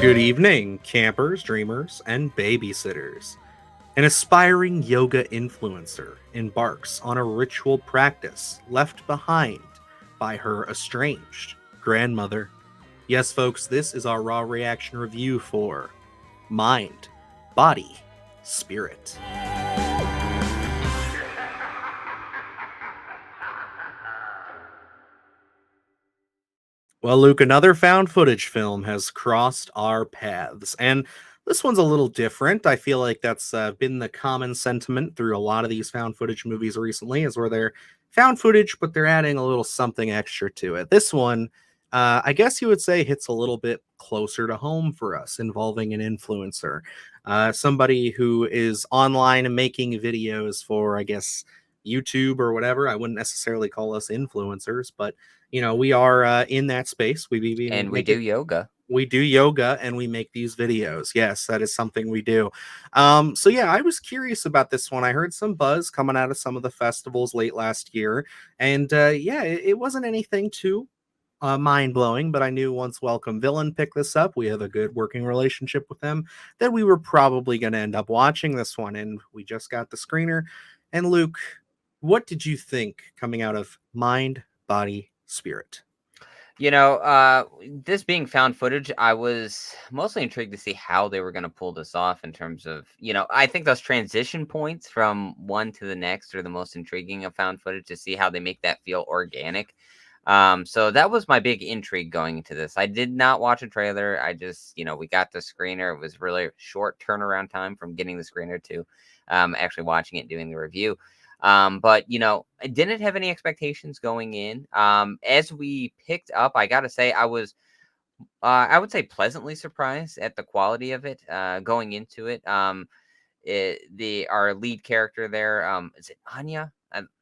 Good evening, campers, dreamers, and babysitters. An aspiring yoga influencer embarks on a ritual practice left behind by her estranged grandmother. Yes, folks, this is our raw reaction review for Mind, Body, Spirit. Well, Luke, another found footage film has crossed our paths, and this one's a little different. I feel like that's been the common sentiment through a lot of these found footage movies recently, is where they're found footage, but they're adding a little something extra to it. This one, I guess you would say, hits a little bit closer to home for us, involving an influencer, somebody who is online and making videos for, I guess, YouTube or whatever. I wouldn't necessarily call us influencers, but we are in that space. And we Make do it. yoga. We do yoga and we make these videos. Yes, that is something we do. So yeah, I was curious about this one. I heard some buzz coming out of some of the festivals late last year, and yeah, it wasn't anything too mind blowing. But I knew once Welcome Villain picked this up, we have a good working relationship with them, that we were probably going to end up watching this one, and we just got the screener. And Luke, what did you think coming out of Mind, Body, Spirit? This being found footage, I was mostly intrigued to see how they were going to pull this off in terms of, I think those transition points from one to the next are the most intriguing of found footage to see how they make that feel organic. So that was my big intrigue going into this. I did not watch a trailer. I just, we got the screener. It was really short turnaround time from getting the screener to actually watching it and doing the review. But I didn't have any expectations going in. As we picked up, I gotta say, I would say pleasantly surprised at the quality of it going into it. Our lead character there, is it Anya?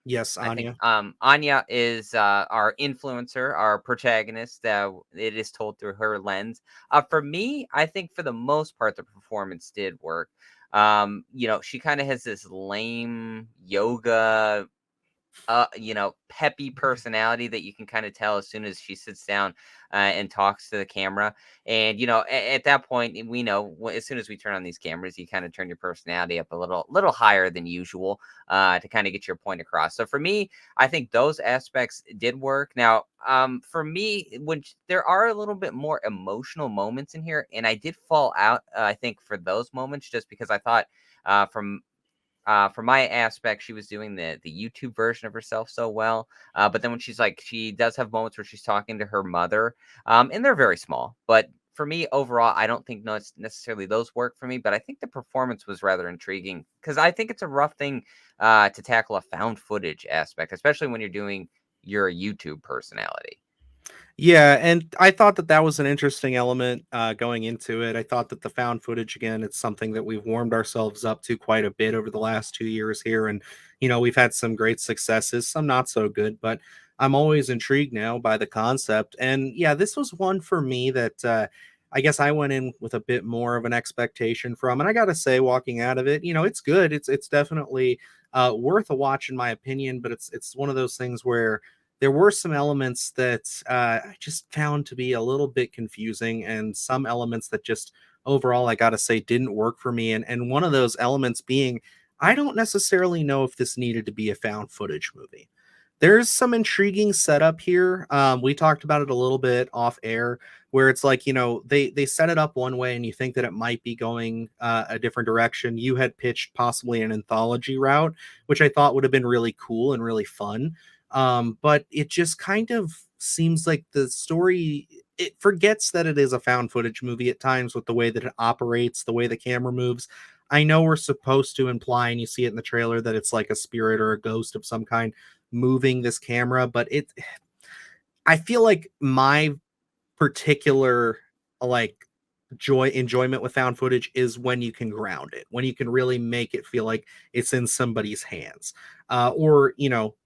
Yes, I think Anya. Anya is our influencer, our protagonist. It is told through her lens. For me, I think for the most part, the performance did work. She kind of has this lame yoga peppy personality that you can kind of tell as soon as she sits down and talks to the camera. And at that point, we know as soon as we turn on these cameras, you kind of turn your personality up a little higher than usual to kind of get your point across. So for me, I think those aspects did work. Now, for me, when there are a little bit more emotional moments in here, and I did fall out, I think, for those moments, just because I thought from my aspect, she was doing the YouTube version of herself so well. But then when she does have moments where she's talking to her mother, and they're very small. But for me, overall, I don't think necessarily those work for me. But I think the performance was rather intriguing because I think it's a rough thing to tackle a found footage aspect, especially when you're doing your YouTube personality. Yeah, and I thought that that was an interesting element going into it. I thought that the found footage, again, it's something that we've warmed ourselves up to quite a bit over the last 2 years here. And, we've had some great successes, some not so good, but I'm always intrigued now by the concept. And yeah, this was one for me that I guess I went in with a bit more of an expectation from. And I got to say, walking out of it, it's good. It's definitely worth a watch, in my opinion, but it's one of those things where there were some elements that I just found to be a little bit confusing, and some elements that just overall, I gotta say, didn't work for me. And one of those elements being, I don't necessarily know if this needed to be a found footage movie. There's some intriguing setup here. We talked about it a little bit off air, where it's like, they set it up one way, and you think that it might be going a different direction. You had pitched possibly an anthology route, which I thought would have been really cool and really fun. But it just kind of seems like the story, it forgets that it is a found footage movie at times with the way that it operates, the way the camera moves. I know we're supposed to imply, and you see it in the trailer, that it's like a spirit or a ghost of some kind moving this camera, but I feel like my particular like enjoyment with found footage is when you can ground it, when you can really make it feel like it's in somebody's hands. Or,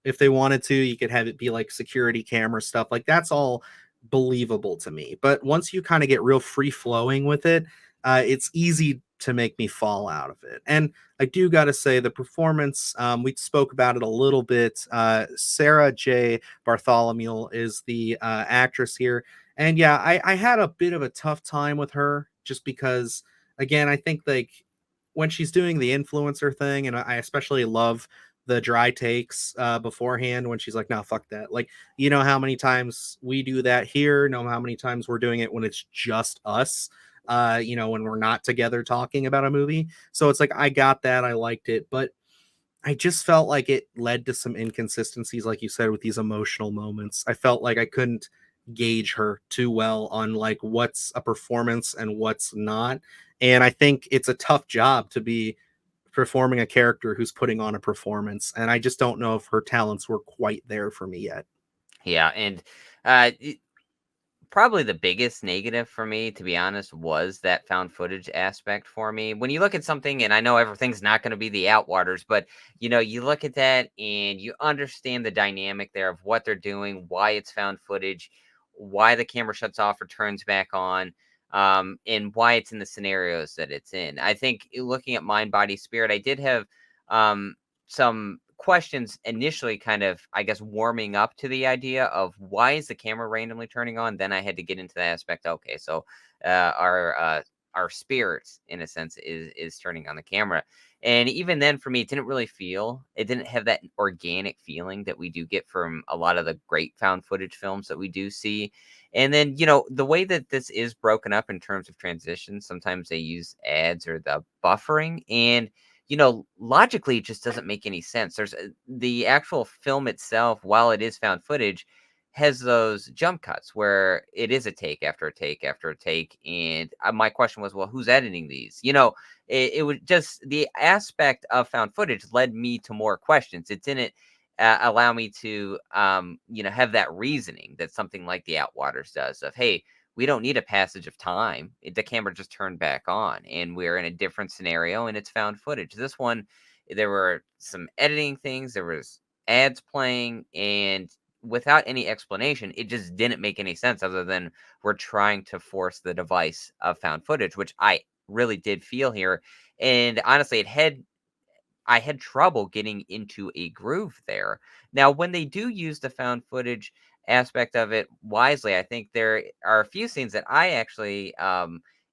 if they wanted to, you could have it be like security camera stuff. Like, that's all believable to me. But once you kind of get real free flowing with it, it's easy to make me fall out of it. And I do got to say, the performance, we spoke about it a little bit. Sarah J. Bartholomew is the actress here. And yeah, I had a bit of a tough time with her just because, again, I think like when she's doing the influencer thing, and I especially love the dry takes beforehand when she's like, "No, fuck that." Like, you know how many times we do that here? Know how many times we're doing it when it's just us? When we're not together talking about a movie. So it's like I got that, I liked it, but I just felt like it led to some inconsistencies, like you said, with these emotional moments. I felt like I couldn't gauge her too well on like what's a performance and what's not. And I think it's a tough job to be performing a character who's putting on a performance. And I just don't know if her talents were quite there for me yet. Yeah, and uh, probably the biggest negative for me, to be honest, was that found footage aspect for me. When you look at something, and I know everything's not going to be the Outwaters, but you look at that and you understand the dynamic there of what they're doing, why it's found footage, why the camera shuts off or turns back on, and why it's in the scenarios that it's in. I think looking at Mind, Body, Spirit, I did have um, some questions initially kind of, I guess, warming up to the idea of why is the camera randomly turning on. Then I had to get into the aspect, okay, so our spirits in a sense is turning on the camera. And even then for me it didn't have that organic feeling that we do get from a lot of the great found footage films that we do see. And then the way that this is broken up in terms of transitions, sometimes they use ads or the buffering, and logically, it just doesn't make any sense. The actual film itself, while it is found footage, has those jump cuts where it is a take after a take after a take. And my question was, well, who's editing these? It was just the aspect of found footage led me to more questions. It didn't allow me to, have that reasoning that something like the Outwaters does of, hey, we don't need a passage of time. The camera just turned back on, and we're in a different scenario, and it's found footage. This one, there were some editing things, there was ads playing, and without any explanation, it just didn't make any sense other than we're trying to force the device of found footage, which I really did feel here. And honestly, I had trouble getting into a groove there. Now, when they do use the found footage aspect of it wisely, I think there are a few scenes that I actually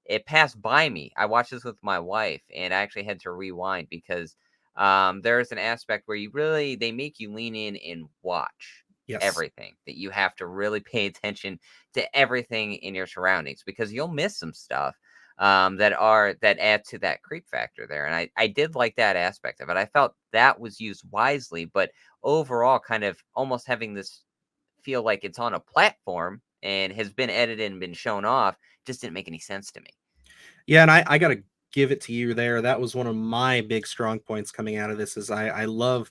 it passed by me. I watched this with my wife, and I actually had to rewind because there's an aspect where they make you lean in and watch Yes. everything, that you have to really pay attention to everything in your surroundings because you'll miss some stuff that add to that creep factor there. And I did like that aspect of it. I felt that was used wisely, but overall, kind of almost having this feel like it's on a platform and has been edited and been shown off just didn't make any sense to me. Yeah, and I gotta give it to you there. That was one of my big strong points coming out of this. Is I love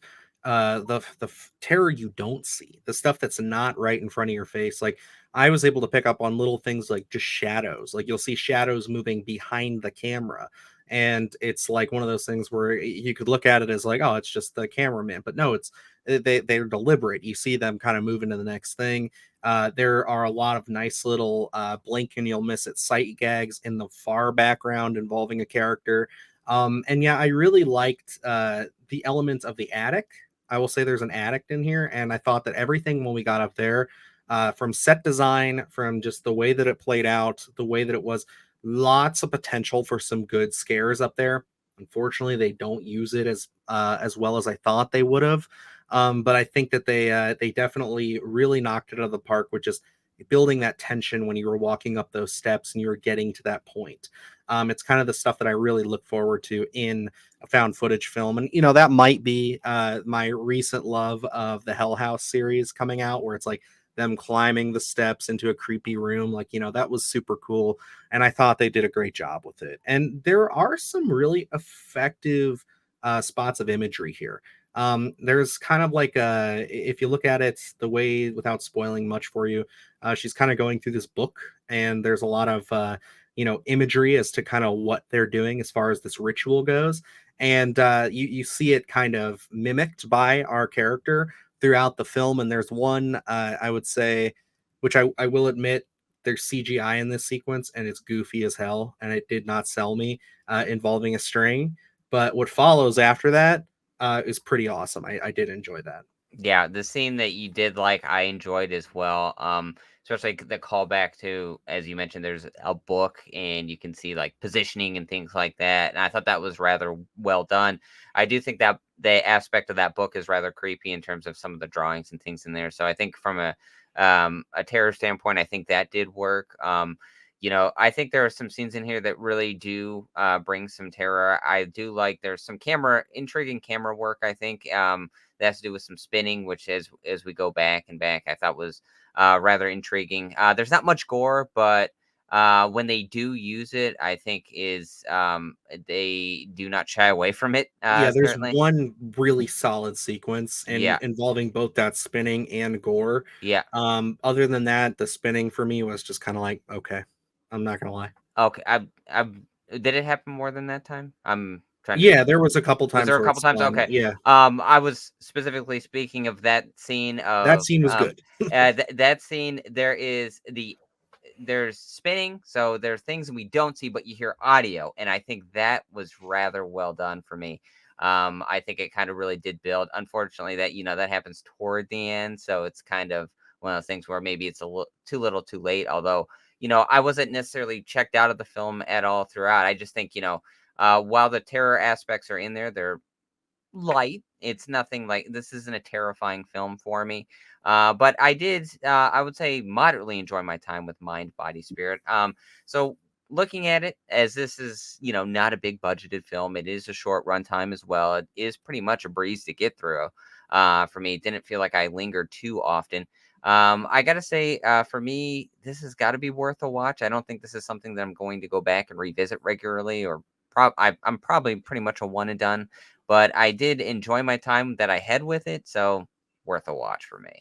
terror you don't see, the stuff that's not right in front of your face. Like I was able to pick up on little things like just shadows. Like you'll see shadows moving behind the camera, and it's like one of those things where you could look at it as like, oh, it's just the cameraman, but no, they're deliberate. You see them kind of moving to the next thing. There are a lot of nice little blink and you'll miss it sight gags in the far background involving a character. And yeah, I really liked the element of the attic. I will say there's an attic in here, and I thought that everything when we got up there, from set design, from just the way that it played out, the way that it was, lots of potential for some good scares up there. Unfortunately, they don't use it as well as I thought they would have. But I think that they definitely really knocked it out of the park with just building that tension when you were walking up those steps and you were getting to that point. It's kind of the stuff that I really look forward to in a found footage film, and that might be my recent love of the Hell House series coming out, where it's like them climbing the steps into a creepy room. Like that was super cool, and I thought they did a great job with it. And there are some really effective spots of imagery here. There's kind of like if you look at it the way without spoiling much for you, she's kind of going through this book, and there's a lot of imagery as to kind of what they're doing as far as this ritual goes, and you see it kind of mimicked by our character throughout the film. And there's one I would say, which I will admit, there's CGI in this sequence, and it's goofy as hell, and it did not sell me, involving a string. But what follows after that is pretty awesome. I did enjoy that. Yeah, the scene that you did like, I enjoyed as well. Especially the callback to, as you mentioned, there's a book and you can see like positioning and things like that. And I thought that was rather well done. I do think that the aspect of that book is rather creepy in terms of some of the drawings and things in there. So I think from a terror standpoint, I think that did work. I think there are some scenes in here that really do bring some terror. I do like there's some intriguing camera work. I think. That has to do with some spinning, which as we go back and back, I thought was rather intriguing. There's not much gore, but when they do use it, I think is they do not shy away from it. Yeah, there's Certainly, one really solid sequence and yeah, involving both that spinning and gore. yeah. Other than that, the spinning for me was just kind of like, okay, I'm not gonna lie. Okay, I did it happen more than that time? I'm trying to. Yeah, there was a couple Was there times a where it couple times? spun. Okay. Yeah, I was specifically speaking of that scene that of scene was good. that scene. There's spinning, so there's things we don't see, but you hear audio, and I think that was rather well done for me. I think it kind of really did build. Unfortunately, that happens toward the end, so it's kind of one of those things where maybe it's a little, too late. Although, I wasn't necessarily checked out of the film at all throughout. I just think, while the terror aspects are in there, they're light. It's nothing like this isn't a terrifying film for me. But I would say, moderately enjoy my time with Mind, Body, Spirit. So looking at it as this is, not a big budgeted film, it is a short runtime as well. It is pretty much a breeze to get through. For me, it didn't feel like I lingered too often. I gotta say, for me, this has got to be worth a watch. I don't think this is something that I'm going to go back and revisit regularly, or I'm probably pretty much a one and done, but I did enjoy my time that I had with it, so worth a watch for me.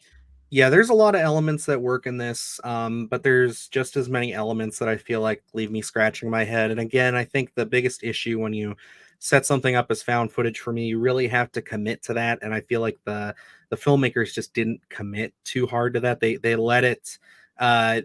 Yeah, there's a lot of elements that work in this, but there's just as many elements that I feel like leave me scratching my head. And again, I think the biggest issue when you set something up as found footage for me, you really have to commit to that. And I feel like the filmmakers just didn't commit too hard to that. They let it uh,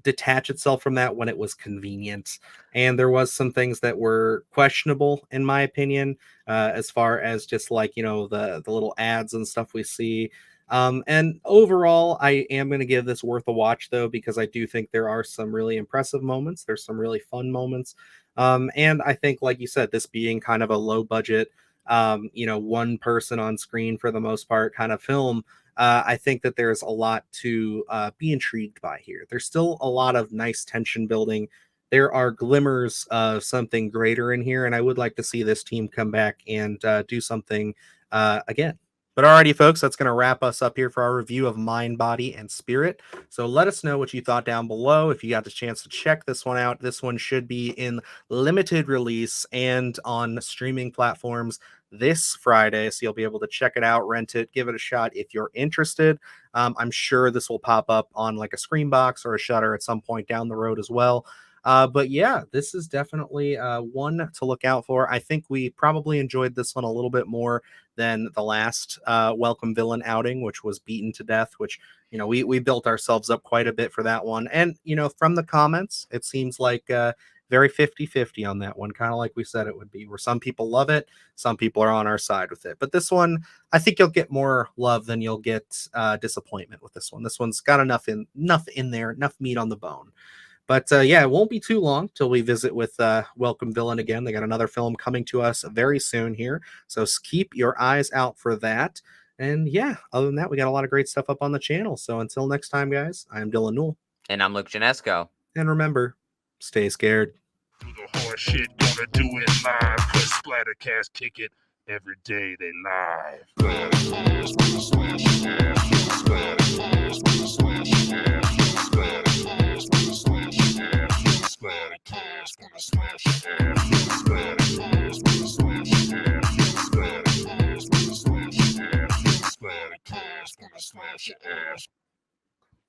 detach itself from that when it was convenient. And there was some things that were questionable, in my opinion, as far as just like the little ads and stuff we see. And overall, I am going to give this worth a watch though, because I do think there are some really impressive moments. There's some really fun moments. And I think, like you said, this being kind of a low budget, one person on screen for the most part kind of film, I think that there's a lot to be intrigued by here. There's still a lot of nice tension building. There are glimmers of something greater in here, and I would like to see this team come back and do something again. But alrighty, folks, that's going to wrap us up here for our review of Mind, Body, and Spirit. So let us know what you thought down below. If you got the chance to check this one out, this one should be in limited release and on streaming platforms this Friday. So you'll be able to check it out, rent it, give it a shot if you're interested. I'm sure this will pop up on like a Screenbox or a Shutter at some point down the road as well. But yeah, this is definitely one to look out for. I think we probably enjoyed this one a little bit more than the last Welcome Villain outing, which was Beaten to Death, which, we built ourselves up quite a bit for that one. And, from the comments, it seems like very 50-50 on that one, kind of like we said it would be, where some people love it, some people are on our side with it. But this one, I think you'll get more love than you'll get disappointment with this one. This one's got enough in there, enough meat on the bone. But yeah, it won't be too long till we visit with Welcome Villain again. They got another film coming to us very soon here. So keep your eyes out for that. And yeah, other than that, we got a lot of great stuff up on the channel. So until next time, guys, I'm Dylan Newell. And I'm Luke Janesco. And remember, stay scared. Do the hard shit, gonna do it live. Cause Splattercast kick it every day they live. Splattercast, gonna slash your ass. Splattercast, gonna slash your ass. Splattercast, gonna slash your ass. Splattercast, gonna slash your ass. Splattercast, gonna slash your ass. Splattercast, gonna slash your ass. Splattercast, gonna slash your ass.